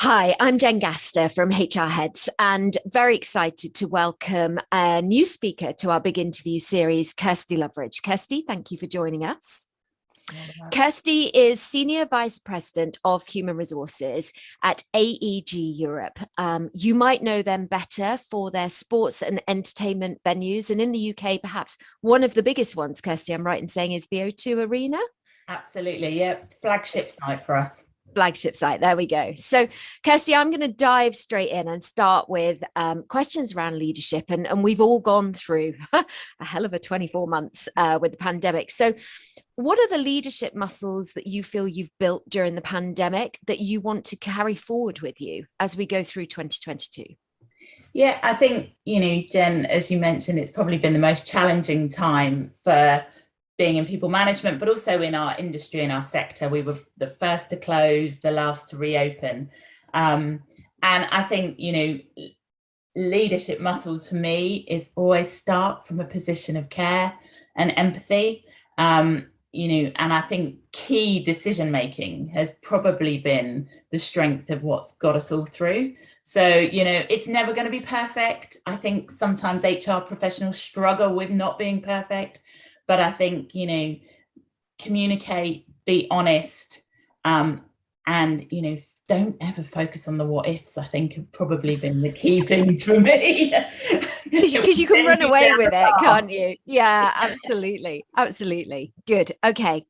Hi, I'm Jen Gaster from HR Heads and very excited to welcome a new speaker to our big interview series, Kirstie Loveridge. Kirstie, thank you for joining us. Kirstie is Senior Vice President of Human Resources at AEG Europe. You might know them better for their sports and entertainment venues. And in the UK, perhaps one of the biggest ones, Kirstie, I'm right in saying, is the O2 Arena. Absolutely. Yeah. Flagship site for us. Flagship site. There we go. So, Kirstie, I'm going to dive straight in and start with questions around leadership. And we've all gone through a hell of a 24 months with the pandemic. So, what are the leadership muscles that you feel you've built during the pandemic that you want to carry forward with you as we go through 2022? Yeah, I think, Jen, as you mentioned, it's probably been the most challenging time for being in people management, but also in our industry, in our sector. We were the first to close, the last to reopen. And I think, leadership muscles for me is always start from a position of care and empathy. And I think key decision making has probably been the strength of what's got us all through. So, it's never going to be perfect. I think sometimes HR professionals struggle with not being perfect. But I think, communicate, be honest, and, don't ever focus on the what ifs, I think have probably been the key things for me. Because you can run away with it, can't you? Yeah, absolutely. Absolutely. Good. Okay.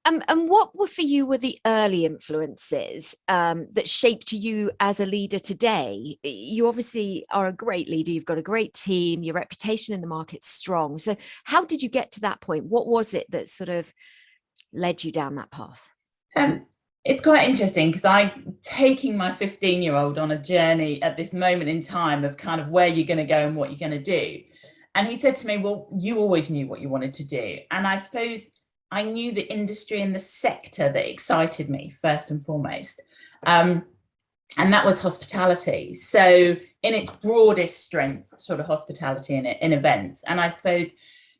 And what were for you were the early influences that shaped you as a leader today? You obviously are a great leader. You've got a great team. Your reputation in the market's strong. So how did you get to that point? What was it that sort of led you down that path? It's quite interesting because I'm taking my 15-year-old on a journey at this moment in time of kind of where you're going to go and what you're going to do. And he said to me, well, you always knew what you wanted to do. And I suppose I knew the industry and the sector that excited me first and foremost. And that was hospitality. So in its broadest strength, sort of hospitality in events. And I suppose,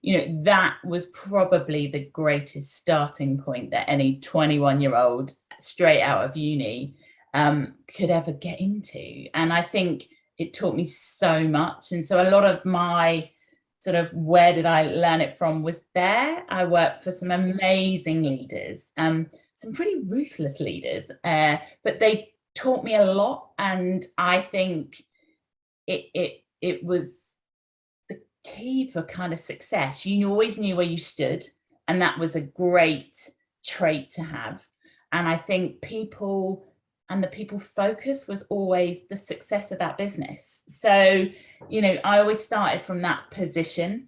that was probably the greatest starting point that any 21-year-old straight out of uni could ever get into. And I think it taught me so much. And so a lot of my sort of where did I learn it from was there. I worked for some amazing leaders, some pretty ruthless leaders, but they taught me a lot. And I think it was the key for kind of success. You always knew where you stood, and that was a great trait to have. And I think people focus was always the success of that business. So, I always started from that position.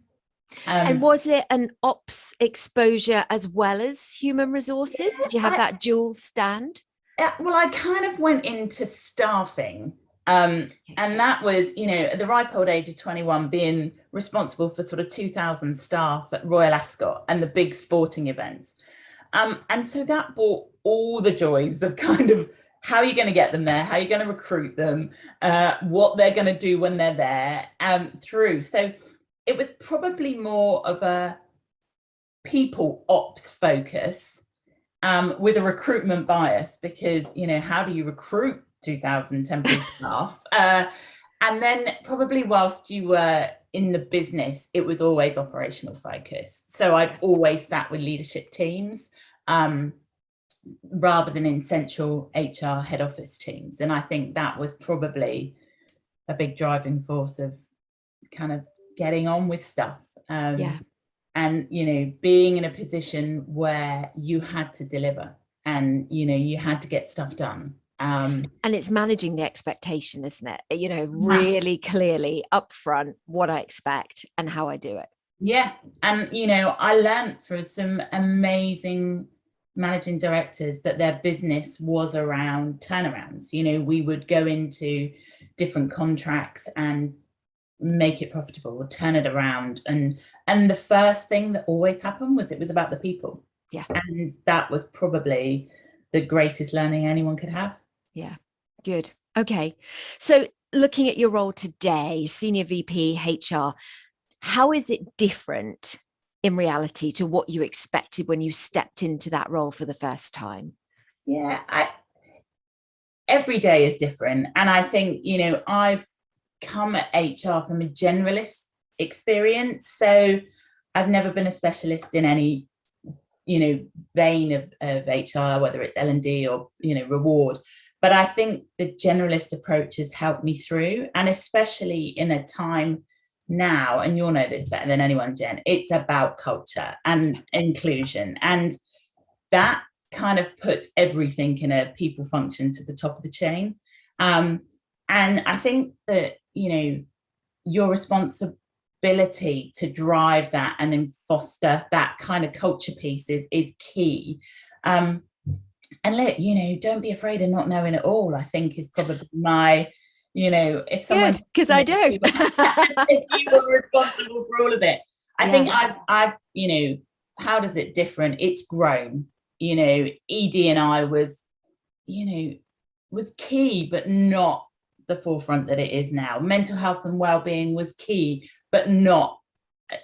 And was it an ops exposure as well as human resources? Yeah, did you have that dual stand? Well, I kind of went into staffing. And that was, at the ripe old age of 21, being responsible for sort of 2,000 staff at Royal Ascot and the big sporting events. And so that brought all the joys of kind of how are you going to get them there, how are you going to recruit them, what they're going to do when they're there through. So it was probably more of a people ops focus with a recruitment bias because, how do you recruit 2,000 temporary staff? And then probably whilst you were in the business, it was always operational focus. So I'd always sat with leadership teams rather than in central HR head office teams. And I think that was probably a big driving force of kind of getting on with stuff. And, being in a position where you had to deliver and, you had to get stuff done. And it's managing the expectation, isn't it? Really clearly upfront what I expect and how I do it. Yeah. And, I learned from some amazing managing directors that their business was around turnarounds. We would go into different contracts and make it profitable or turn it around. And the first thing that always happened was it was about the people. Yeah. And that was probably the greatest learning anyone could have. Yeah. Good. Okay. So looking at your role today, Senior VP HR, how is it different in reality to what you expected when you stepped into that role for the first time? Yeah, every day is different. And I think, you know, I've come at HR from a generalist experience. So I've never been a specialist in any, you know, vein of HR, whether it's L&D or, you know, reward. But I think the generalist approach has helped me through, and especially in a time now, and you'll know this better than anyone, Jen, it's about culture and inclusion. And that kind of puts everything in a people function to the top of the chain. And I think that, you know, your responsibility to drive that and then foster that kind of culture piece is key. And look, you know, don't be afraid of not knowing it all, I think is probably my, you know, if someone, because I do. if you were responsible for all of it. I think I've, you know, how does it different? It's grown, you know, ED&I was, you know, was key, but not the forefront that it is now. Mental health and wellbeing was key, but not,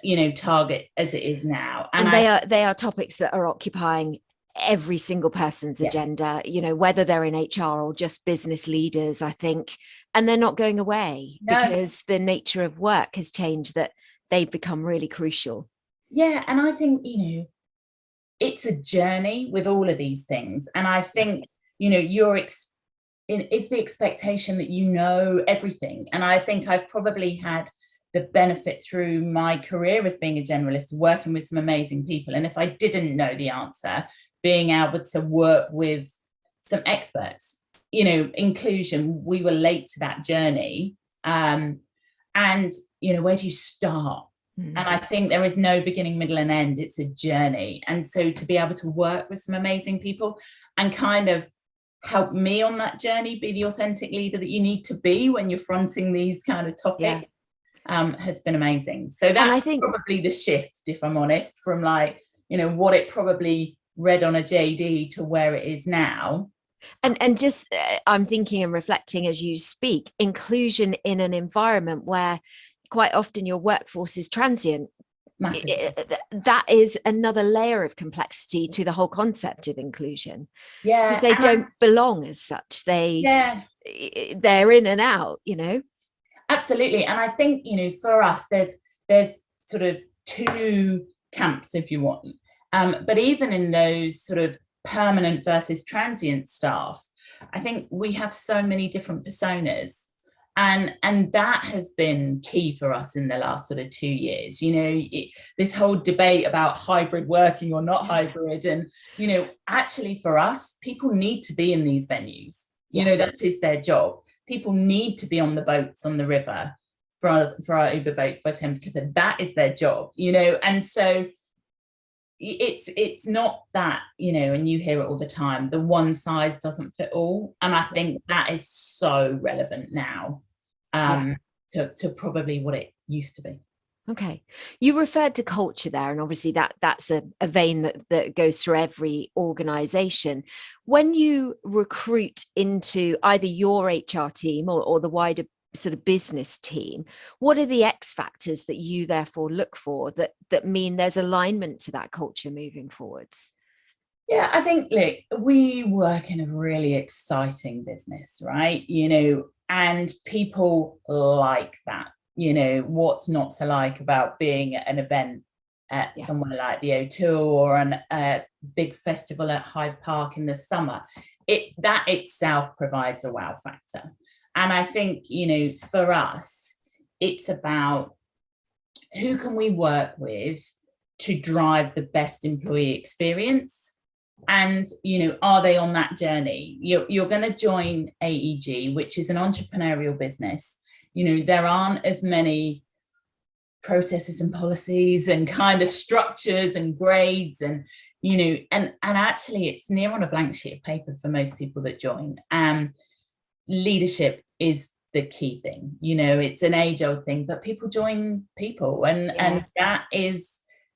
you know, target as it is now. And they are topics that are occupying every single person's agenda, you know, whether they're in HR or just business leaders, I think, and they're not going away because the nature of work has changed, that they've become really crucial. Yeah. And I think, you know, it's a journey with all of these things. And I think, you know, it's the expectation that you know everything. And I think I've probably had the benefit through my career as being a generalist, working with some amazing people. And if I didn't know the answer, being able to work with some experts, you know, inclusion, we were late to that journey. And, you know, where do you start? And I think there is no beginning, middle and end. It's a journey. And so to be able to work with some amazing people and kind of help me on that journey, be the authentic leader that you need to be when you're fronting these kind of topics, has been amazing. So that's, I think, probably the shift, if I'm honest, from like, you know, what it probably read on a JD to where it is now. And just I'm thinking and reflecting as you speak, inclusion in an environment where quite often your workforce is transient. That is another layer of complexity to the whole concept of inclusion. Because they don't belong as such. They're in and out, you know. Absolutely. And I think, you know, for us, there's sort of two camps, if you want. But even in those sort of permanent versus transient staff, I think we have so many different personas. And that has been key for us in the last sort of 2 years. You know, this whole debate about hybrid working or not hybrid. And, you know, actually for us, people need to be in these venues. You know, that is their job. People need to be on the boats on the river for our Uber boats by Thames Clipper. That is their job, you know. And so it's not that, you know, and you hear it all the time, the one size doesn't fit all. And I think that is so relevant now, to probably what it used to be. Okay. You referred to culture there, and obviously that's a vein that goes through every organization. When you recruit into either your HR team or the wider sort of business team, what are the X factors that you therefore look for that mean there's alignment to that culture moving forwards? Yeah, I think, look, we work in a really exciting business, right? You know, and people like that. You know, what's not to like about being at an event at somewhere like the O2 or a big festival at Hyde Park in the summer? That itself provides a wow factor. And I think, you know, for us, it's about who can we work with to drive the best employee experience? And, you know, are they on that journey? You're going to join AEG, which is an entrepreneurial business. You know, there aren't as many processes and policies and kind of structures and grades and, you know, and actually it's near on a blank sheet of paper for most people that join. Leadership is the key thing. You know, it's an age-old thing, but people join people, and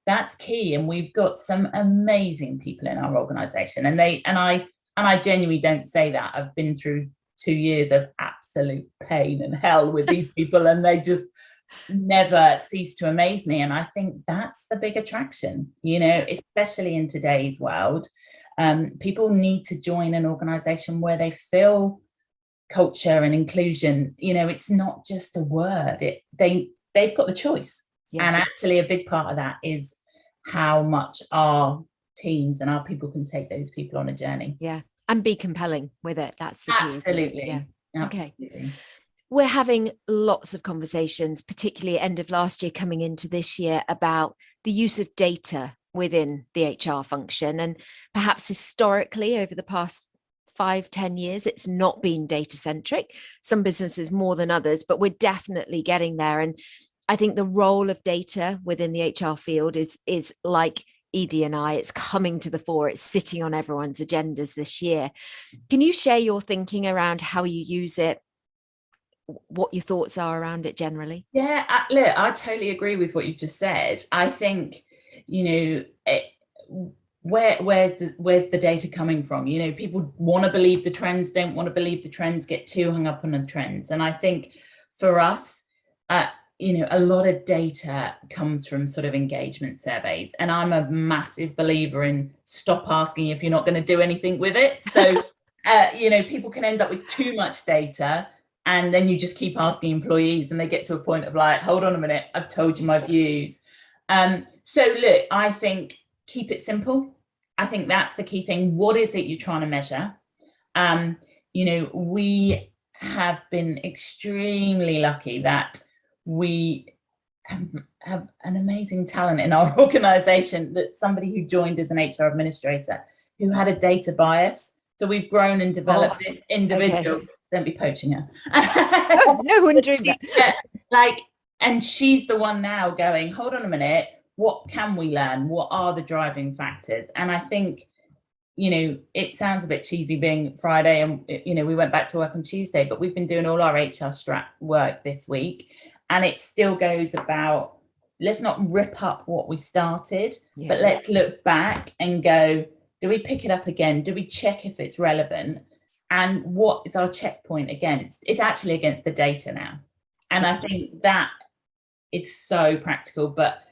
that's key. And we've got some amazing people in our organization, and I genuinely don't say that. I've been through 2 years of absolute pain and hell with these people, and they just never cease to amaze me. And I think that's the big attraction, you know, especially in today's world. People need to join an organization where they feel culture and inclusion, it's not just a word. They've got the choice. Yeah. And actually a big part of that is how much our teams and our people can take those people on a journey. Yeah. And be compelling with it. That's the key. Absolutely. Yeah. Absolutely. Okay. We're having lots of conversations, particularly end of last year coming into this year, about the use of data within the HR function. And perhaps historically over the past 5-10 years, it's not been data centric. Some businesses more than others, but we're definitely getting there. And I think the role of data within the HR field is like ED&I, it's coming to the fore. It's sitting on everyone's agendas this year. Can you share your thinking around how you use it, what your thoughts are around it generally? Yeah, look, I totally agree with what you've just said. I think, where's the data coming from? People want to believe the trends, don't want to believe the trends, get too hung up on the trends. And I think for us, a lot of data comes from sort of engagement surveys. And I'm a massive believer in stop asking if you're not going to do anything with it. So, people can end up with too much data. And then you just keep asking employees and they get to a point of like, hold on a minute, I've told you my views. So look, I think keep it simple. I think that's the key thing. What is it you're trying to measure? We have been extremely lucky that we have an amazing talent in our organization, that somebody who joined as an HR administrator who had a data bias. So we've grown and developed this individual. Okay. Don't be poaching her. No, wouldn't dream that. And she's the one now going, hold on a minute, what can we learn? What are the driving factors? And I think, it sounds a bit cheesy being Friday and, we went back to work on Tuesday, but we've been doing all our HR strat work this week. And it still goes about, let's not rip up what we started, but let's look back and go, do we pick it up again? Do we check if it's relevant? And what is our checkpoint against? It's actually against the data now. And I think that is so practical, but,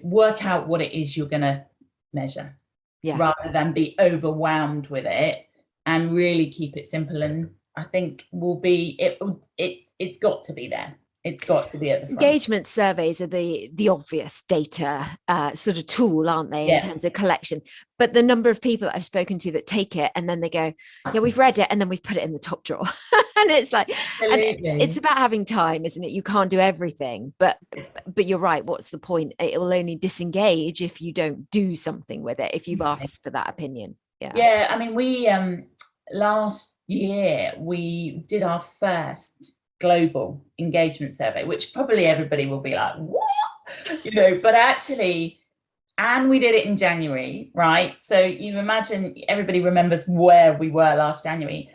work out what it is you're going to measure rather than be overwhelmed with it, and really keep it simple. And I think it's got to be there. It's got to be at the front. Engagement surveys are the obvious data sort of tool, aren't they, in terms of collection? But the number of people that I've spoken to that take it and then they go, yeah, we've read it, and then we've put it in the top drawer. And it's like, and it's about having time, isn't it? You can't do everything, but you're right. What's the point? It will only disengage if you don't do something with it, if you've asked for that opinion. Yeah. I mean, we last year we did our first global engagement survey, which probably everybody will be like, what? But actually, and we did it in January, right? So you imagine everybody remembers where we were last January.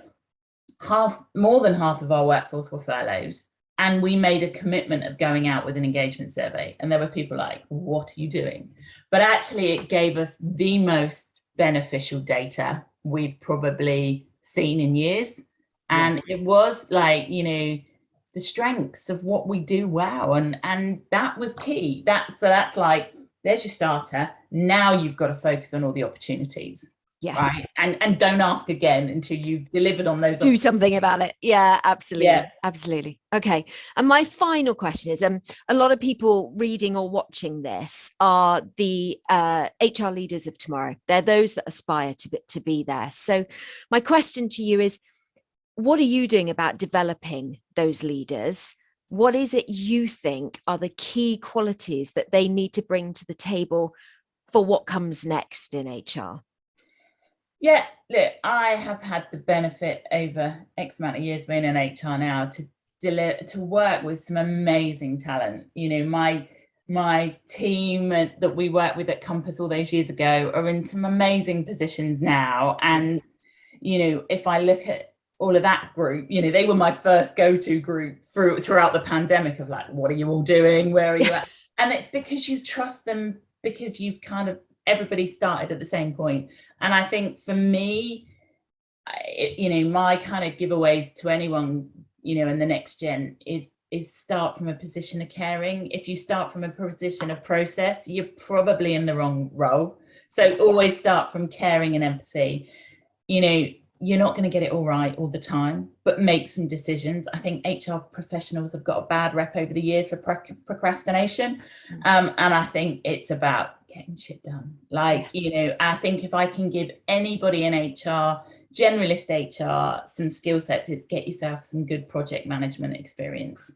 More than half of our workforce were furloughed, and we made a commitment of going out with an engagement survey. And there were people like, what are you doing? But actually it gave us the most beneficial data we've probably seen in years. And it was like, the strengths of what we do well, and that was key. That's like, there's your starter. Now you've got to focus on all the opportunities. Right. And don't ask again until you've delivered on those. Do something about it. Yeah, absolutely. Absolutely. Okay. And my final question is, a lot of people reading or watching this are the HR leaders of tomorrow. They're those that aspire to be there. So my question to you is, what are you doing about developing those leaders? What is it you think are the key qualities that they need to bring to the table for what comes next in HR? Yeah, look, I have had the benefit over X amount of years being in HR now to work with some amazing talent. My team that we worked with at Compass all those years ago are in some amazing positions now. And, if I look at all of that group, they were my first go-to group throughout the pandemic of like, what are you all doing? Where are you at? And it's because you trust them, because you've kind of, everybody started at the same point. And I think for me, my kind of giveaways to anyone, in the next gen is start from a position of caring. If you start from a position of process, you're probably in the wrong role. So always start from caring and empathy. you're not going to get it all right all the time, but make some decisions. I think HR professionals have got a bad rep over the years for procrastination. And I think it's about getting shit done. Like, you know, I think if I can give anybody in HR, generalist HR, some skill sets, it's get yourself some good project management experience,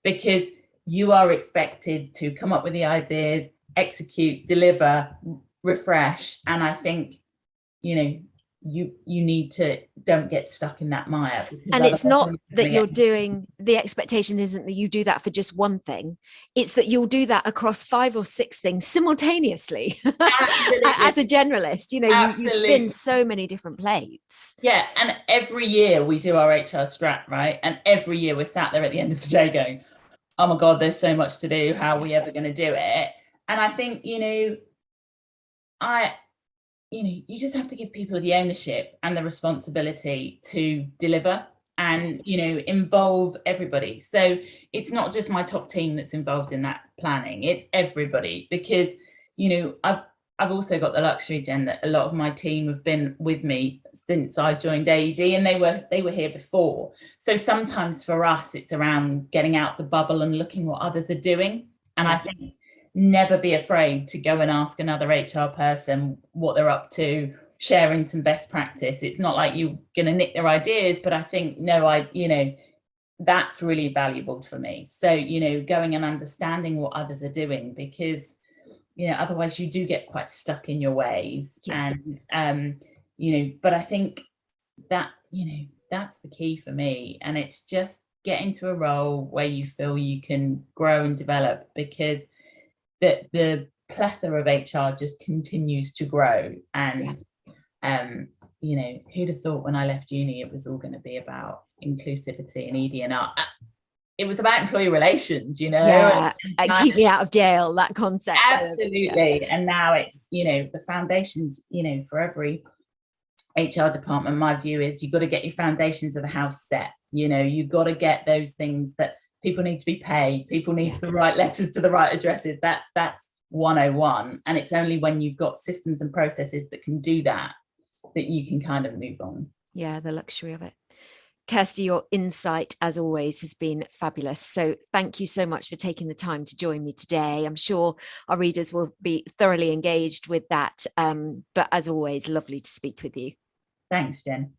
because you are expected to come up with the ideas, execute, deliver, refresh. And I think, you know, you need to don't get stuck in that mire. And it's not that you're doing, the expectation isn't that you do that for just one thing. It's that you'll do that across 5 or 6 things simultaneously. As a generalist, you know, you spin so many different plates. Yeah. And every year we do our HR strat, right? And every year we're sat there at the end of the day going, oh my God, there's so much to do. How are we ever going to do it? And I think, you know, you just have to give people the ownership and the responsibility to deliver and, you know, involve everybody. So it's not just my top team that's involved in that planning, it's everybody, because, you know, I've also got the luxury, Jen, that a lot of my team have been with me since I joined AEG, and they were here before. So sometimes for us, it's around getting out the bubble and looking what others are doing. And I think never be afraid to go and ask another HR person what they're up to, sharing some best practice. It's not like you're going to nick their ideas, but I think, you know, that's really valuable for me. So, you know, going and understanding what others are doing, because, you know, otherwise you do get quite stuck in your ways. And, you know, but I think that, you know, that's the key for me. And it's just get into a role where you feel you can grow and develop, because the plethora of HR just continues to grow. And, you know, who'd have thought when I left uni, it was all going to be about inclusivity and ED&R. It was about employee relations, you know. Yeah, and keep me out of jail, that concept. Absolutely. And now it's, you know, the foundations, you know, for every HR department, my view is you've got to get your foundations of the house set. You know, you've got to get those things that people need to be paid, people need the right letters to the right addresses. That's 101. And it's only when you've got systems and processes that can do that you can kind of move on. Yeah, the luxury of it. Kirstie, your insight, as always, has been fabulous. So thank you so much for taking the time to join me today. I'm sure our readers will be thoroughly engaged with that. But as always, lovely to speak with you. Thanks, Jen.